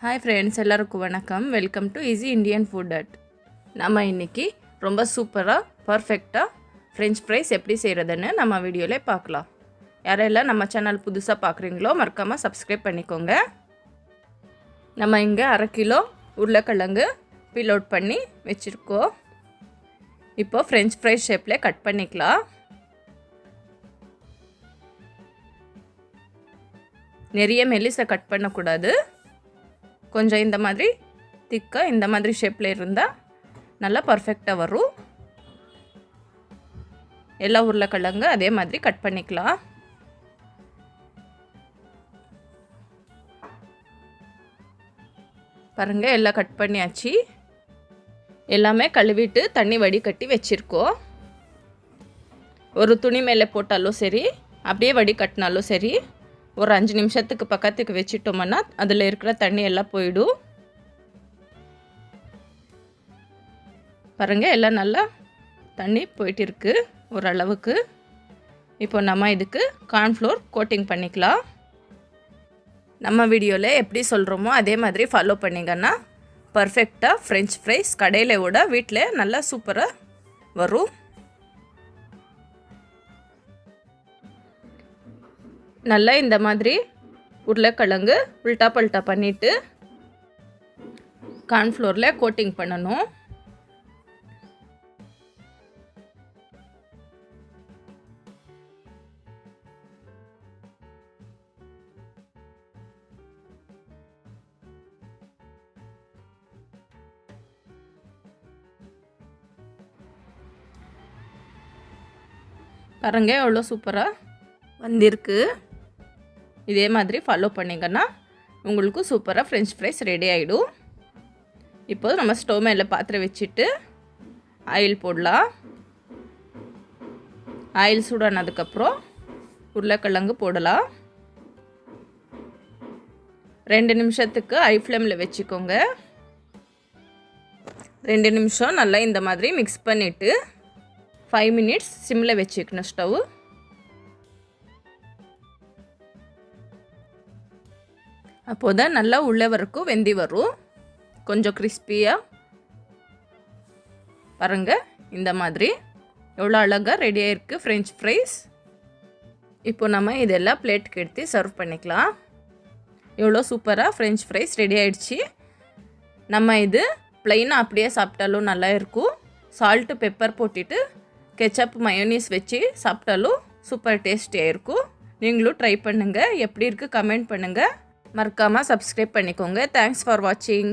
Hi friends, எல்லாருக்கும் வணக்கம். Welcome to easy Indian food at. நம்ம இன்றைக்கி ரொம்ப சூப்பராக பர்ஃபெக்டாக ஃப்ரெஞ்ச் ஃப்ரைஸ் எப்படி செய்கிறதுன்னு நம்ம வீடியோவில் பார்க்கலாம். யாரெல்லாம் நம்ம சேனல் புதுசாக பார்க்குறீங்களோ மறக்காமல் சப்ஸ்கிரைப் பண்ணிக்கோங்க. நம்ம இங்கே 1/2 கிலோ உருளைக்கிழங்கு பீல் அவுட் பண்ணி வச்சுருக்கோம். இப்போது ஃப்ரெஞ்ச் ஃப்ரைஸ் ஷேப்பில் கட் பண்ணிக்கலாம். நிறைய மெல்லிசை கட் பண்ணக்கூடாது. கொஞ்சம் இந்த மாதிரி திக்காக இந்த மாதிரி ஷேப்பில் இருந்தால் நல்லா பர்ஃபெக்டாக வரும். எல்லா உருளைக்கிழங்கு அதே மாதிரி கட் பண்ணிக்கலாம். பாருங்கள், எல்லாம் கட் பண்ணியாச்சு. எல்லாமே கழுவிட்டு தண்ணி வடிகட்டி வச்சுருக்கோம். ஒரு துணி மேலே போட்டாலும் சரி, அப்படியே வடிகட்டினாலும் சரி, ஒரு 5 நிமிஷத்துக்கு பக்கத்துக்கு வச்சிட்டோம்னா அதில் இருக்கிற தண்ணி எல்லாம் போயிடும். பாருங்கள், எல்லாம் நல்லா தண்ணி போயிட்டு இருக்குது ஓரளவுக்கு. இப்போ நம்ம இதுக்கு கார்ன்ஃப்ளோர் கோட்டிங் பண்ணிக்கலாம். நம்ம வீடியோவில் எப்படி சொல்கிறோமோ அதே மாதிரி ஃபாலோ பண்ணிங்கன்னா பர்ஃபெக்டாக ஃப்ரெஞ்ச் ஃப்ரைஸ் கடையில் விட வீட்டில் நல்லா சூப்பராக வரும். நல்லா இந்த மாதிரி உருளைக்கிழங்கு உல்ட்டா பல்ட்டா பண்ணிவிட்டு கார்ன்ஃப்ளோரில் கோட்டிங் பண்ணணும். பாருங்க, எவ்வளோ சூப்பராக வந்திருக்கு. இதே மாதிரி ஃபாலோ பண்ணிங்கன்னா உங்களுக்கு சூப்பராக ஃப்ரெஞ்ச் ஃப்ரைஸ் ரெடி ஆகிடும். இப்போது நம்ம ஸ்டவ் மேலே பாத்திரம் வச்சுட்டு ஆயில் போடலாம். ஆயில் சூடானதுக்கப்புறம் உருளைக்கிழங்கு போடலாம். 2 நிமிஷத்துக்கு ஹை ஃப்ளேமில் வச்சுக்கோங்க. 2 நிமிஷம் நல்லா இந்த மாதிரி மிக்ஸ் பண்ணிவிட்டு 5 மினிட்ஸ் சிம்மில் வச்சுக்கணும் ஸ்டவ். அப்போது தான் நல்லா உள்ளே வரைக்கும் வெந்தி வரும். கொஞ்சம் கிறிஸ்பியாக பாருங்கள், இந்த மாதிரி எவ்வளோ அழகாக ரெடியாக இருக்குது ஃப்ரெஞ்ச் ஃப்ரைஸ். இப்போ நம்ம இதெல்லாம் பிளேட்டுக்கு எடுத்து சர்வ் பண்ணிக்கலாம். எவ்வளோ சூப்பராக ஃப்ரெஞ்ச் ஃப்ரைஸ் ரெடி ஆகிடுச்சு. நம்ம இது ப்ளைனாக அப்படியே சாப்பிட்டாலும் நல்லா இருக்கும். சால்ட்டு பெப்பர் போட்டுட்டு கெச்சப் மயோனீஸ் வச்சு சாப்பிட்டாலும் சூப்பர் டேஸ்டியாக இருக்கும். நீங்களும் ட்ரை பண்ணுங்கள். எப்படி இருக்குது கமெண்ட் பண்ணுங்கள். மறக்காமல் சப்ஸ்கிரைப் பண்ணிக்கோங்க. தேங்க்ஸ் ஃபார் வாட்சிங்.